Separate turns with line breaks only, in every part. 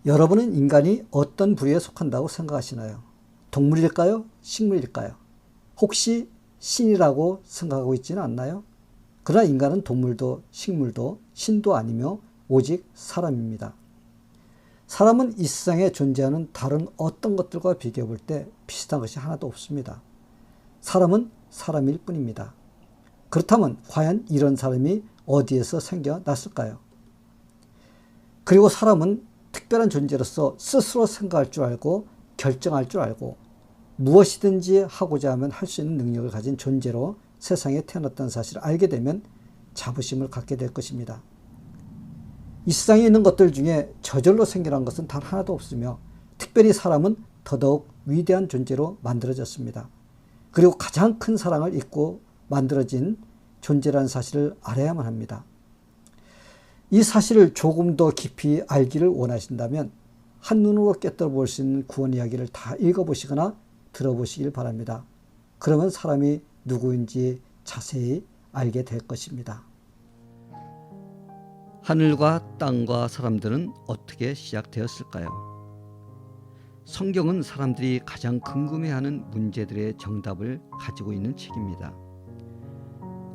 여러분은 인간이 어떤 부류에 속한다고 생각하시나요? 동물일까요? 식물일까요? 혹시 신이라고 생각하고 있지는 않나요? 그러나 인간은 동물도 식물도 신도 아니며 오직 사람입니다. 사람은 이 세상에 존재하는 다른 어떤 것들과 비교해 볼 때 비슷한 것이 하나도 없습니다. 사람은 사람일 뿐입니다. 그렇다면 과연 이런 사람이 어디에서 생겨났을까요? 그리고 사람은 특별한 존재로서 스스로 생각할 줄 알고 결정할 줄 알고 무엇이든지 하고자 하면 할 수 있는 능력을 가진 존재로 세상에 태어났다는 사실을 알게 되면 자부심을 갖게 될 것입니다. 이 세상에 있는 것들 중에 저절로 생겨난 것은 단 하나도 없으며 특별히 사람은 더더욱 위대한 존재로 만들어졌습니다. 그리고 가장 큰 사랑을 입고 만들어진 존재라는 사실을 알아야만 합니다. 이 사실을 조금 더 깊이 알기를 원하신다면 한눈으로 꿰뚫어 볼 수 있는 구원 이야기를 다 읽어보시거나 들어보시길 바랍니다. 그러면 사람이 누구인지 자세히 알게 될 것입니다.
하늘과 땅과 사람들은 어떻게 시작되었을까요? 성경은 사람들이 가장 궁금해하는 문제들의 정답을 가지고 있는 책입니다.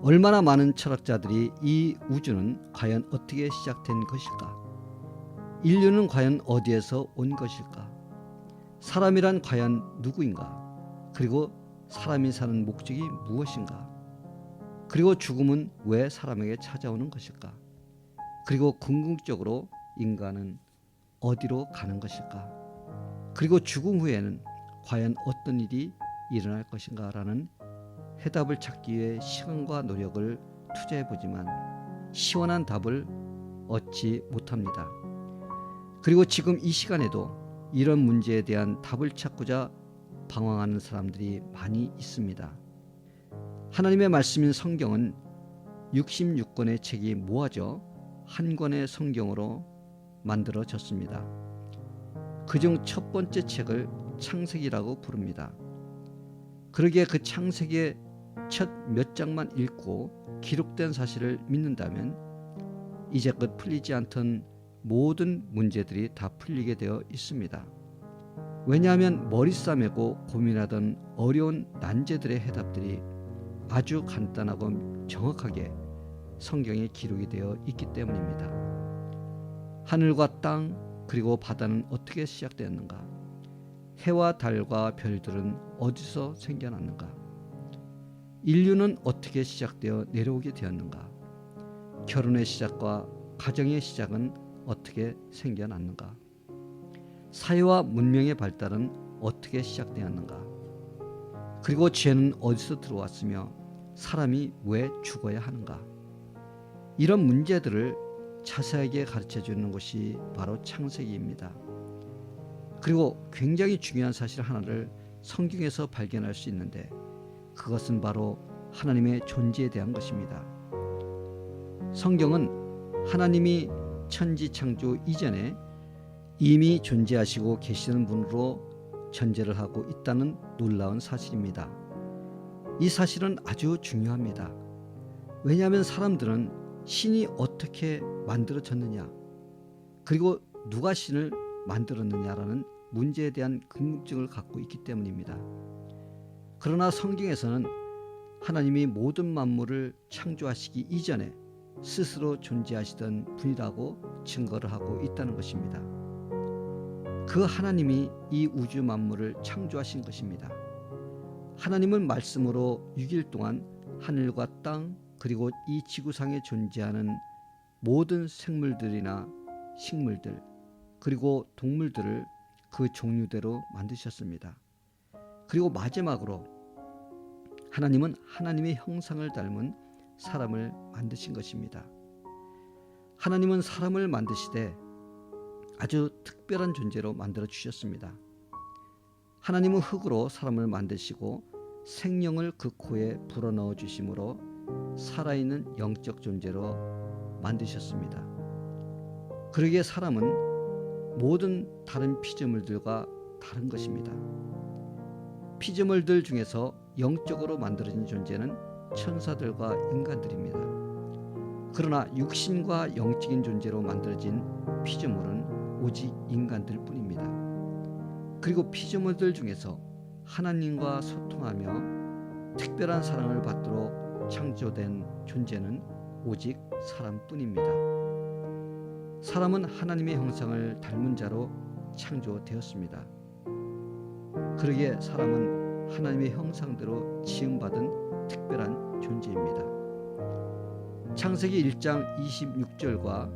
얼마나 많은 철학자들이 이 우주는 과연 어떻게 시작된 것일까? 인류는 과연 어디에서 온 것일까? 사람이란 과연 누구인가? 그리고 사람이 사는 목적이 무엇인가? 그리고 죽음은 왜 사람에게 찾아오는 것일까? 그리고 궁극적으로 인간은 어디로 가는 것일까? 그리고 죽음 후에는 과연 어떤 일이 일어날 것인가? 라는 해답을 찾기 위해 시간과 노력을 투자해보지만 시원한 답을 얻지 못합니다. 그리고 지금 이 시간에도 이런 문제에 대한 답을 찾고자 방황하는 사람들이 많이 있습니다. 하나님의 말씀인 성경은 66권의 책이 모아져 한 권의 성경으로 만들어졌습니다. 그중 첫 번째 책을 창세기라고 부릅니다. 그러기에 그 창세기의 첫 몇 장만 읽고 기록된 사실을 믿는다면 이제껏 풀리지 않던 모든 문제들이 다 풀리게 되어 있습니다. 왜냐하면 머리 싸매고 고민하던 어려운 난제들의 해답들이 아주 간단하고 정확하게 성경에 기록이 되어 있기 때문입니다. 하늘과 땅 그리고 바다는 어떻게 시작되었는가? 해와 달과 별들은 어디서 생겨났는가? 인류는 어떻게 시작되어 내려오게 되었는가? 결혼의 시작과 가정의 시작은 어떻게 생겨났는가? 사회와 문명의 발달은 어떻게 시작되었는가? 그리고 죄는 어디서 들어왔으며 사람이 왜 죽어야 하는가? 이런 문제들을 자세하게 가르쳐 주는 것이 바로 창세기입니다. 그리고 굉장히 중요한 사실 하나를 성경에서 발견할 수 있는데 그것은 바로 하나님의 존재에 대한 것입니다. 성경은 하나님이 천지 창조 이전에 이미 존재하시고 계시는 분으로 전제를 하고 있다는 놀라운 사실입니다. 이 사실은 아주 중요합니다. 왜냐하면 사람들은 신이 어떻게 만들어졌느냐 그리고 누가 신을 만들었느냐라는 문제에 대한 궁금증을 갖고 있기 때문입니다. 그러나 성경에서는 하나님이 모든 만물을 창조하시기 이전에 스스로 존재하시던 분이라고 증거를 하고 있다는 것입니다. 그 하나님이 이 우주 만물을 창조하신 것입니다. 하나님은 말씀으로 6일 동안 하늘과 땅 그리고 이 지구상에 존재하는 모든 생물들이나 식물들 그리고 동물들을 그 종류대로 만드셨습니다. 그리고 마지막으로 하나님은 하나님의 형상을 닮은 사람을 만드신 것입니다. 하나님은 사람을 만드시되 아주 특별한 존재로 만들어 주셨습니다. 하나님은 흙으로 사람을 만드시고 생명을 그 코에 불어넣어 주심으로 살아있는 영적 존재로 만드셨습니다. 그러기에 사람은 모든 다른 피조물들과 다른 것입니다. 피조물들 중에서 영적으로 만들어진 존재는 천사들과 인간들입니다. 그러나 육신과 영적인 존재로 만들어진 피조물은 오직 인간들 뿐입니다. 그리고 피조물들 중에서 하나님과 소통하며 특별한 사랑을 받도록 창조된 존재는 오직 사람뿐입니다. 사람은 하나님의 형상을 닮은 자로 창조되었습니다. 그러기에 사람은 하나님의 형상대로 지음받은 특별한 존재입니다. 창세기 1장 26절과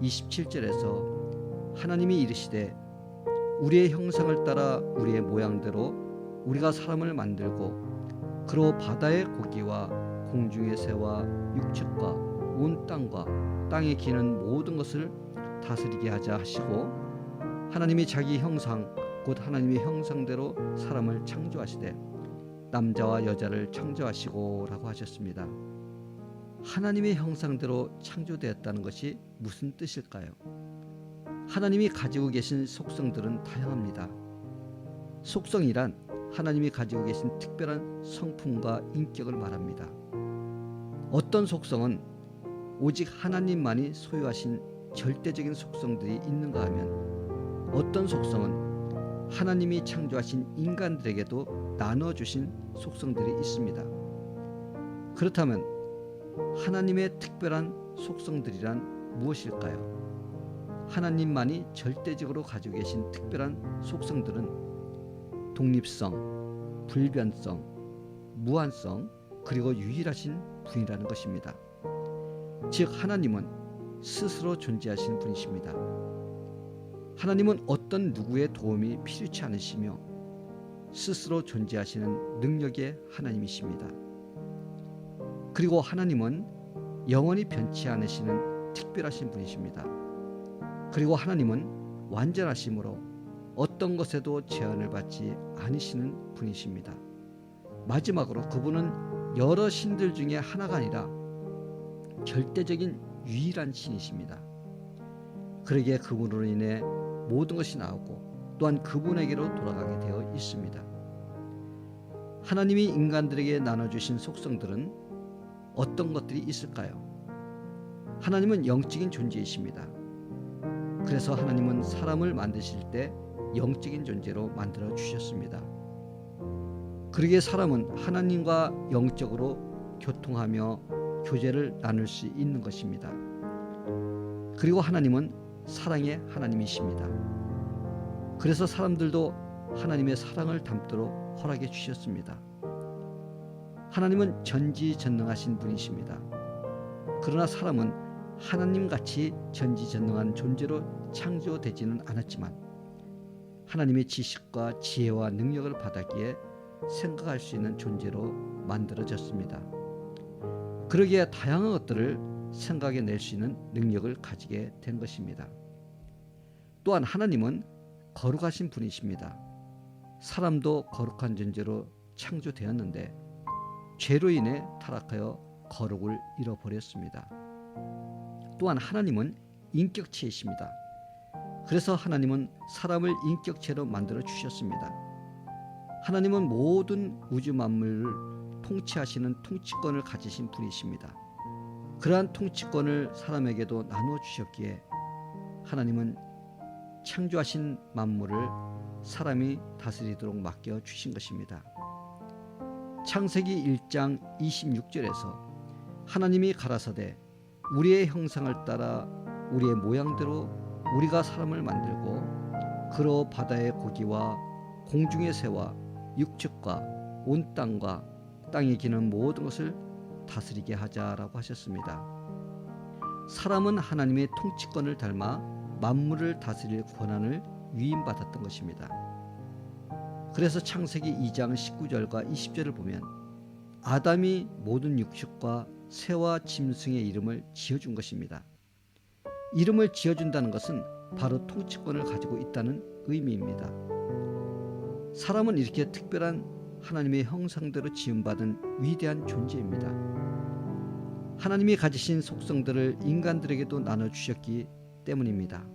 27절에서 하나님이 이르시되 우리의 형상을 따라 우리의 모양대로 우리가 사람을 만들고 그로 바다의 고기와 공중의 새와 육축과 온 땅과 땅에 기는 모든 것을 다스리게 하자 하시고 하나님이 자기 형상 곧 하나님의 형상대로 사람을 창조하시되 남자와 여자를 창조하시고 라고 하셨습니다. 하나님의 형상대로 창조되었다는 것이 무슨 뜻일까요? 하나님이 가지고 계신 속성들은 다양합니다. 속성이란 하나님이 가지고 계신 특별한 성품과 인격을 말합니다. 어떤 속성은 오직 하나님만이 소유하신 절대적인 속성들이 있는가 하면 어떤 속성은 하나님이 창조하신 인간들에게도 나눠주신 속성들이 있습니다. 그렇다면 하나님의 특별한 속성들이란 무엇일까요? 하나님만이 절대적으로 가지고 계신 특별한 속성들은 독립성, 불변성, 무한성, 그리고 유일하신 분이라는 것입니다. 즉 하나님은 스스로 존재하신 분이십니다. 하나님은 어떤 누구의 도움이 필요치 않으시며 스스로 존재하시는 능력의 하나님이십니다. 그리고 하나님은 영원히 변치 않으시는 특별하신 분이십니다. 그리고 하나님은 완전하심으로 어떤 것에도 제한을 받지 않으시는 분이십니다. 마지막으로 그분은 여러 신들 중에 하나가 아니라 절대적인 유일한 신이십니다. 그러기에 그분으로 인해 모든 것이 나오고 또한 그분에게로 돌아가게 되어 있습니다. 하나님이 인간들에게 나눠주신 속성들은 어떤 것들이 있을까요? 하나님은 영적인 존재이십니다. 그래서 하나님은 사람을 만드실 때 영적인 존재로 만들어 주셨습니다. 그러기에 사람은 하나님과 영적으로 교통하며 교제를 나눌 수 있는 것입니다. 그리고 하나님은 사랑의 하나님이십니다. 그래서 사람들도 하나님의 사랑을 담도록 허락해 주셨습니다. 하나님은 전지전능하신 분이십니다. 그러나 사람은 하나님같이 전지전능한 존재로 창조되지는 않았지만 하나님의 지식과 지혜와 능력을 받았기에 생각할 수 있는 존재로 만들어졌습니다. 그러기에 다양한 것들을 생각해낼 수 있는 능력을 가지게 된 것입니다. 또한 하나님은 거룩하신 분이십니다. 사람도 거룩한 존재로 창조되었는데 죄로 인해 타락하여 거룩을 잃어버렸습니다. 또한 하나님은 인격체이십니다. 그래서 하나님은 사람을 인격체로 만들어 주셨습니다. 하나님은 모든 우주 만물을 통치하시는 통치권을 가지신 분이십니다. 그러한 통치권을 사람에게도 나누어 주셨기에 하나님은 창조하신 만물을 사람이 다스리도록 맡겨 주신 것입니다. 창세기 1장 26절에서 하나님이 가라사대 우리의 형상을 따라 우리의 모양대로 우리가 사람을 만들고 그로 바다의 고기와 공중의 새와 육축과 온 땅과 땅에 기는 모든 것을 다스리게 하자라고 하셨습니다. 사람은 하나님의 통치권을 닮아 만물을 다스릴 권한을 위임받았던 것입니다. 그래서 창세기 2장 19절과 20절을 보면 아담이 모든 육축과 새와 짐승의 이름을 지어준 것입니다. 이름을 지어준다는 것은 바로 통치권을 가지고 있다는 의미입니다. 사람은 이렇게 특별한 하나님의 형상대로 지음받은 위대한 존재입니다. 하나님이 가지신 속성들을 인간들에게도 나눠주셨기 때문입니다.